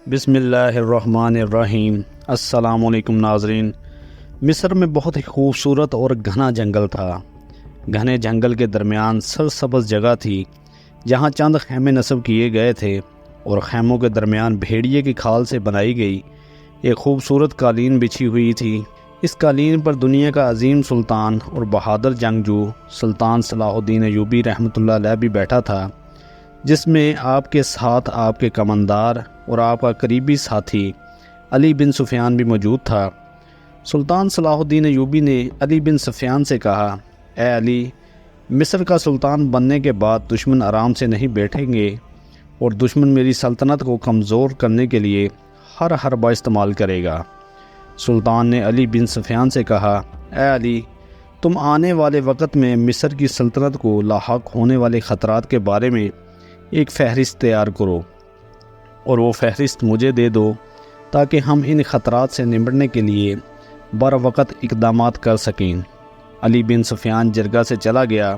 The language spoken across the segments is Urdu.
بسم اللہ الرحمن الرحیم۔ السلام علیکم ناظرین۔ مصر میں بہت ہی خوبصورت اور گھنا جنگل تھا۔ گھنے جنگل کے درمیان سرسبز جگہ تھی جہاں چند خیمے نصب کیے گئے تھے اور خیموں کے درمیان بھیڑیے کی کھال سے بنائی گئی ایک خوبصورت قالین بچھی ہوئی تھی۔ اس قالین پر دنیا کا عظیم سلطان اور بہادر جنگجو سلطان صلاح الدین ایوبی رحمۃ اللہ علیہ بھی بیٹھا تھا، جس میں آپ کے ساتھ آپ کے کماندار اور آپ کا قریبی ساتھی علی بن سفیان بھی موجود تھا۔ سلطان صلاح الدین ایوبی نے علی بن سفیان سے کہا، اے علی، مصر کا سلطان بننے کے بعد دشمن آرام سے نہیں بیٹھیں گے اور دشمن میری سلطنت کو کمزور کرنے کے لیے ہر حربہ استعمال کرے گا۔ سلطان نے علی بن سفیان سے کہا، اے علی، تم آنے والے وقت میں مصر کی سلطنت کو لاحق ہونے والے خطرات کے بارے میں ایک فہرست تیار کرو اور وہ فہرست مجھے دے دو تاکہ ہم ان خطرات سے نمٹنے کے لیے بروقت اقدامات کر سکیں۔ علی بن سفیان جرگہ سے چلا گیا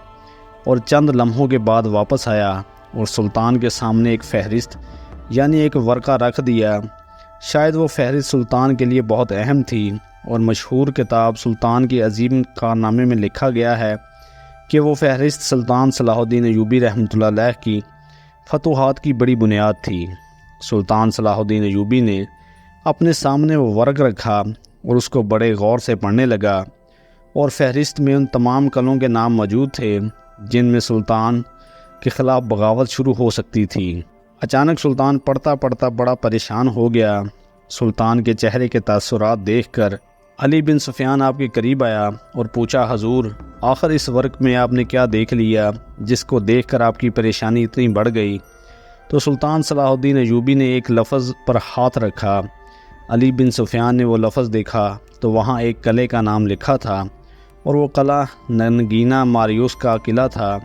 اور چند لمحوں کے بعد واپس آیا اور سلطان کے سامنے ایک فہرست یعنی ایک ورقہ رکھ دیا۔ شاید وہ فہرست سلطان کے لیے بہت اہم تھی اور مشہور کتاب سلطان کی عظیم کارنامے میں لکھا گیا ہے کہ وہ فہرست سلطان صلاح الدین ایوبی رحمۃ اللہ علیہ کی فتوحات کی بڑی بنیاد تھی۔ سلطان صلاح الدین ایوبی نے اپنے سامنے وہ ورق رکھا اور اس کو بڑے غور سے پڑھنے لگا، اور فہرست میں ان تمام قلعوں کے نام موجود تھے جن میں سلطان کے خلاف بغاوت شروع ہو سکتی تھی۔ اچانک سلطان پڑھتا پڑھتا بڑا پریشان ہو گیا۔ سلطان کے چہرے کے تاثرات دیکھ کر علی بن سفیان آپ کے قریب آیا اور پوچھا، حضور، آخر اس ورق میں آپ نے کیا دیکھ لیا جس کو دیکھ کر آپ کی پریشانی اتنی بڑھ گئی؟ تو سلطان صلاح الدین ایوبی نے ایک لفظ پر ہاتھ رکھا۔ علی بن سفیان نے وہ لفظ دیکھا تو وہاں ایک قلعے کا نام لکھا تھا اور وہ قلعہ ننگینا ماریوس کا قلعہ تھا۔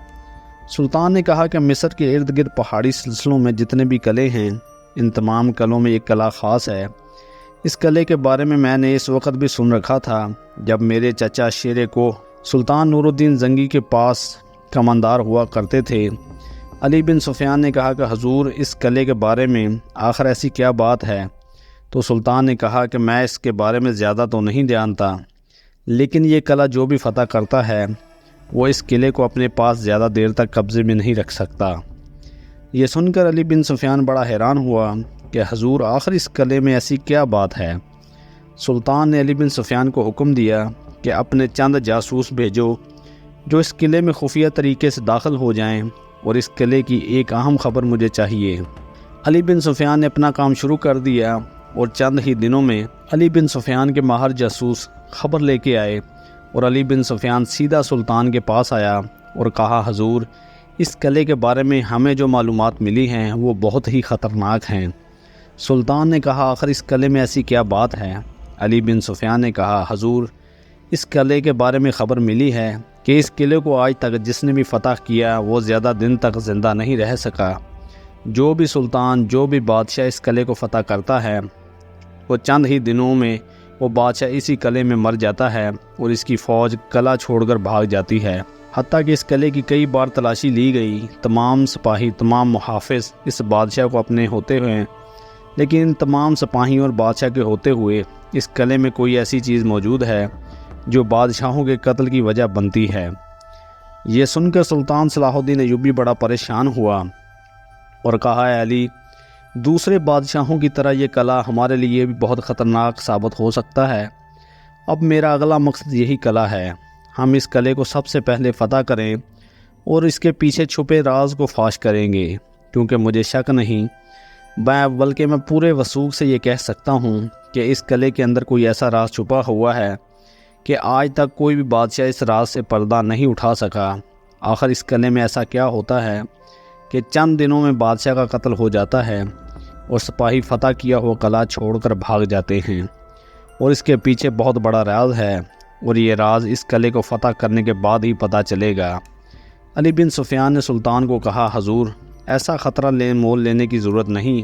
سلطان نے کہا کہ مصر کے ارد گرد پہاڑی سلسلوں میں جتنے بھی قلعے ہیں، ان تمام قلعوں میں ایک قلعہ خاص ہے۔ اس قلعے کے بارے میں نے اس وقت بھی سن رکھا تھا جب میرے چچا شیر کوہ سلطان نور الدین زنگی کے پاس کماندار ہوا کرتے تھے۔ علی بن سفیان نے کہا کہ حضور، اس قلعے کے بارے میں آخر ایسی کیا بات ہے؟ تو سلطان نے کہا کہ میں اس کے بارے میں زیادہ تو نہیں جانتا، لیکن یہ قلعہ جو بھی فتح کرتا ہے وہ اس قلعے کو اپنے پاس زیادہ دیر تک قبضے میں نہیں رکھ سکتا۔ یہ سن کر علی بن سفیان بڑا حیران ہوا کہ حضور، آخر اس قلعے میں ایسی کیا بات ہے؟ سلطان نے علی بن سفیان کو حکم دیا کہ اپنے چند جاسوس بھیجو جو اس قلعے میں خفیہ طریقے سے داخل ہو جائیں اور اس قلعے کی ایک اہم خبر مجھے چاہیے۔ علی بن سفیان نے اپنا کام شروع کر دیا اور چند ہی دنوں میں علی بن سفیان کے ماہر جاسوس خبر لے کے آئے اور علی بن سفیان سیدھا سلطان کے پاس آیا اور کہا، حضور، اس قلعے کے بارے میں ہمیں جو معلومات ملی ہیں وہ بہت ہی خطرناک ہیں۔ سلطان نے کہا، آخر اس قلعے میں ایسی کیا بات ہے؟ علی بن سفیان نے کہا، حضور، اس قلعے کے بارے میں خبر ملی ہے کہ اس قلعے کو آج تک جس نے بھی فتح کیا وہ زیادہ دن تک زندہ نہیں رہ سکا۔ جو بھی سلطان، جو بھی بادشاہ اس قلعے کو فتح کرتا ہے وہ چند ہی دنوں میں وہ بادشاہ اسی قلعے میں مر جاتا ہے اور اس کی فوج قلعہ چھوڑ کر بھاگ جاتی ہے۔ حتیٰ کہ اس قلعے کی کئی بار تلاشی لی گئی، تمام سپاہی، تمام محافظ اس بادشاہ کو اپنے ہوتے ہوئے، لیکن ان تمام سپاہیوں اور بادشاہ کے ہوتے ہوئے اس قلعے میں کوئی ایسی چیز موجود ہے جو بادشاہوں کے قتل کی وجہ بنتی ہے۔ یہ سن کر سلطان صلاح الدین ایوبی بڑا پریشان ہوا اور کہا، اے علی، دوسرے بادشاہوں کی طرح یہ قلعہ ہمارے لیے بھی بہت خطرناک ثابت ہو سکتا ہے۔ اب میرا اگلا مقصد یہی قلعہ ہے۔ ہم اس قلعے کو سب سے پہلے فتح کریں اور اس کے پیچھے چھپے راز کو فاش کریں گے، کیونکہ مجھے شک نہیں بلکہ میں پورے وثوق سے یہ کہہ سکتا ہوں کہ اس قلعے کے اندر کوئی ایسا راز چھپا ہوا ہے کہ آج تک کوئی بھی بادشاہ اس راز سے پردہ نہیں اٹھا سکا۔ آخر اس قلعے میں ایسا کیا ہوتا ہے کہ چند دنوں میں بادشاہ کا قتل ہو جاتا ہے اور سپاہی فتح کیا ہوا قلعہ چھوڑ کر بھاگ جاتے ہیں، اور اس کے پیچھے بہت بڑا راز ہے اور یہ راز اس قلعے کو فتح کرنے کے بعد ہی پتہ چلے گا۔ علی بن سفیان نے سلطان کو کہا، حضور، ایسا خطرہ مول لینے کی ضرورت نہیں۔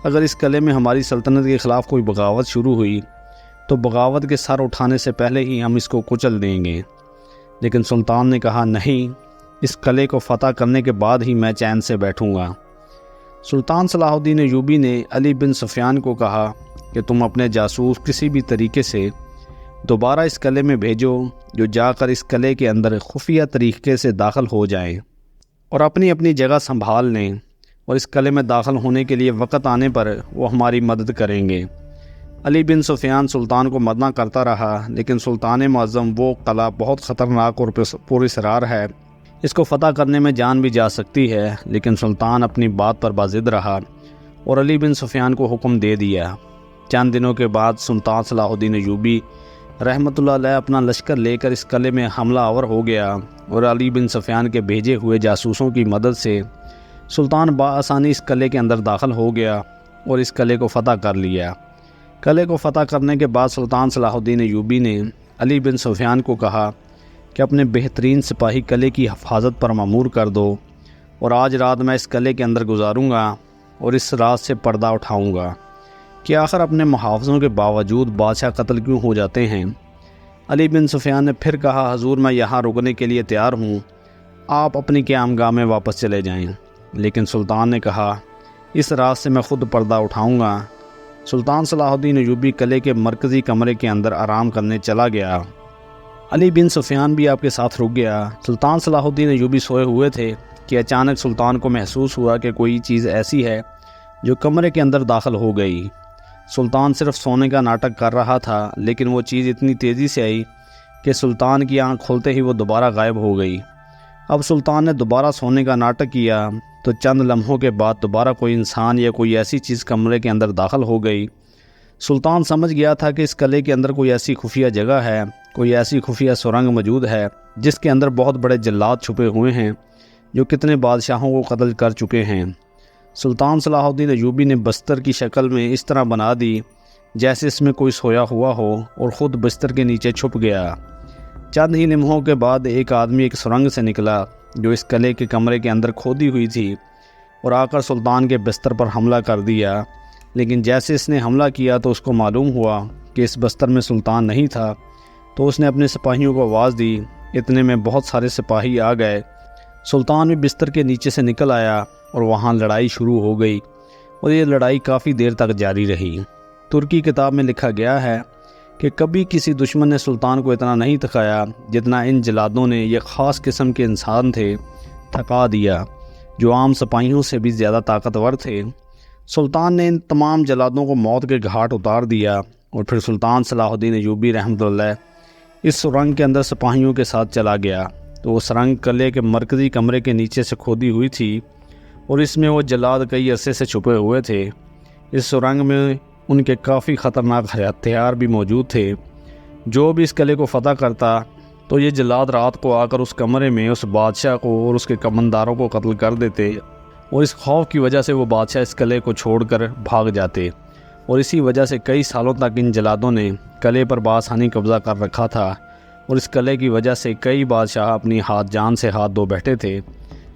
اگر اس قلعے میں ہماری سلطنت کے خلاف کوئی بغاوت شروع ہوئی تو بغاوت کے سر اٹھانے سے پہلے ہی ہم اس کو کچل دیں گے۔ لیکن سلطان نے کہا، نہیں، اس قلعے کو فتح کرنے کے بعد ہی میں چین سے بیٹھوں گا۔ سلطان صلاح الدین ایوبی نے علی بن سفیان کو کہا کہ تم اپنے جاسوس کسی بھی طریقے سے دوبارہ اس قلعے میں بھیجو، جو جا کر اس قلعے کے اندر خفیہ طریقے سے داخل ہو جائیں اور اپنی اپنی جگہ سنبھال لیں، اور اس قلعے میں داخل ہونے کے لیے وقت آنے پر وہ ہماری مدد کریں گے۔ علی بن سفیان سلطان کو منع کرتا رہا، لیکن سلطان معظم وہ قلعہ بہت خطرناک اور پراسرار ہے، اس کو فتح کرنے میں جان بھی جا سکتی ہے، لیکن سلطان اپنی بات پر باضد رہا اور علی بن سفیان کو حکم دے دیا۔ چند دنوں کے بعد سلطان صلاح الدین ایوبی رحمۃ اللہ علیہ اپنا لشکر لے کر اس قلعے میں حملہ آور ہو گیا، اور علی بن سفیان کے بھیجے ہوئے جاسوسوں کی مدد سے سلطان بآسانی اس قلعے کے اندر داخل ہو گیا اور اس قلعے کو فتح کر لیا۔ قلعے کو فتح کرنے کے بعد سلطان صلاح الدین ایوبی نے علی بن سفیان کو کہا کہ اپنے بہترین سپاہی قلعے کی حفاظت پر مامور کر دو، اور آج رات میں اس قلعے کے اندر گزاروں گا اور اس رات سے پردہ اٹھاؤں گا کہ آخر اپنے محافظوں کے باوجود بادشاہ قتل کیوں ہو جاتے ہیں۔ علی بن سفیان نے پھر کہا، حضور میں یہاں رکنے کے لیے تیار ہوں، آپ اپنی قیامگاہ میں واپس چلے جائیں۔ لیکن سلطان نے کہا، اس رات سے میں خود پردہ اٹھاؤں گا۔ سلطان صلاح الدین ایوبی قلعے کے مرکزی کمرے کے اندر آرام کرنے چلا گیا۔ علی بن سفیان بھی آپ کے ساتھ رک گیا۔ سلطان صلاح الدین ایوبی سوئے ہوئے تھے کہ اچانک سلطان کو محسوس ہوا کہ کوئی چیز ایسی ہے جو کمرے کے اندر داخل ہو گئی۔ سلطان صرف سونے کا ناٹک کر رہا تھا، لیکن وہ چیز اتنی تیزی سے آئی کہ سلطان کی آنکھ کھولتے ہی وہ دوبارہ غائب ہو گئی۔ اب سلطان نے دوبارہ سونے کا ناٹک کیا تو چند لمحوں کے بعد دوبارہ کوئی انسان یا کوئی ایسی چیز کمرے کے اندر داخل ہو گئی۔ سلطان سمجھ گیا تھا کہ اس قلعے کے اندر کوئی ایسی خفیہ جگہ ہے، کوئی ایسی خفیہ سرنگ موجود ہے جس کے اندر بہت بڑے جلاد چھپے ہوئے ہیں جو کتنے بادشاہوں کو قتل کر چکے ہیں۔ سلطان صلاح الدین ایوبی نے بستر کی شکل میں اس طرح بنا دی جیسے اس میں کوئی سویا ہوا ہو، اور خود بستر کے نیچے چھپ گیا۔ چند ہی لمحوں کے بعد ایک آدمی ایک سرنگ سے نکلا جو اس قلعے کے کمرے کے اندر کھودی ہوئی تھی، اور آ کر سلطان کے بستر پر حملہ کر دیا۔ لیکن جیسے اس نے حملہ کیا تو اس کو معلوم ہوا کہ اس بستر میں سلطان نہیں تھا، تو اس نے اپنے سپاہیوں کو آواز دی۔ اتنے میں بہت سارے سپاہی آ گئے۔ سلطان بھی بستر کے نیچے سے نکل آیا اور وہاں لڑائی شروع ہو گئی، اور یہ لڑائی کافی دیر تک جاری رہی۔ ترکی کتاب میں لکھا گیا ہے کہ کبھی کسی دشمن نے سلطان کو اتنا نہیں تھکایا جتنا ان جلادوں نے، یہ خاص قسم کے انسان تھے، تھکا دیا جو عام سپاہیوں سے بھی زیادہ طاقتور تھے۔ سلطان نے ان تمام جلادوں کو موت کے گھاٹ اتار دیا، اور پھر سلطان صلاح الدین ایوبی رحمۃ اللہ اس سرنگ کے اندر سپاہیوں کے ساتھ چلا گیا۔ تو وہ سرنگ قلعے کے مرکزی کمرے کے نیچے سے کھودی ہوئی تھی، اور اس میں وہ جلاد کئی عرصے سے چھپے ہوئے تھے۔ اس سرنگ میں ان کے کافی خطرناک ہتھیار بھی موجود تھے۔ جو بھی اس قلعے کو فتح کرتا تو یہ جلاد رات کو آ کر اس کمرے میں اس بادشاہ کو اور اس کے کمانداروں کو قتل کر دیتے، اور اس خوف کی وجہ سے وہ بادشاہ اس قلعے کو چھوڑ کر بھاگ جاتے، اور اسی وجہ سے کئی سالوں تک ان جلادوں نے قلعے پر بآسانی قبضہ کر رکھا تھا، اور اس قلعے کی وجہ سے کئی بادشاہ اپنی جان سے ہاتھ دھو بیٹھے تھے۔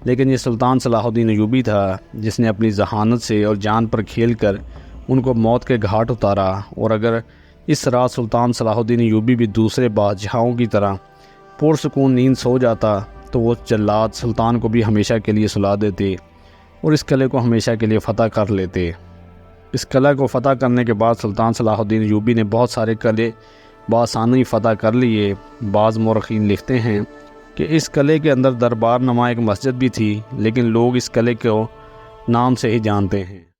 لیکن یہ سلطان صلاح الدین ایوبی تھا جس نے اپنی ذہانت سے اور جان پر کھیل کر ان کو موت کے گھاٹ اتارا، اور اگر اس رات سلطان صلاح الدین ایوبی بھی دوسرے بادشاہوں کی طرح پرسکون نیند سو جاتا تو وہ جلاد سلطان کو بھی ہمیشہ کے لیے سلا دیتے اور اس قلعے کو ہمیشہ کے لیے فتح کر لیتے۔ اس قلعہ کو فتح کرنے کے بعد سلطان صلاح الدین ایوبی نے بہت سارے قلعے بآسانی فتح کر لیے۔ بعض مورخین لکھتے ہیں کہ اس قلعے کے اندر دربار نما ایک مسجد بھی تھی، لیکن لوگ اس قلعے کو نام سے ہی جانتے ہیں۔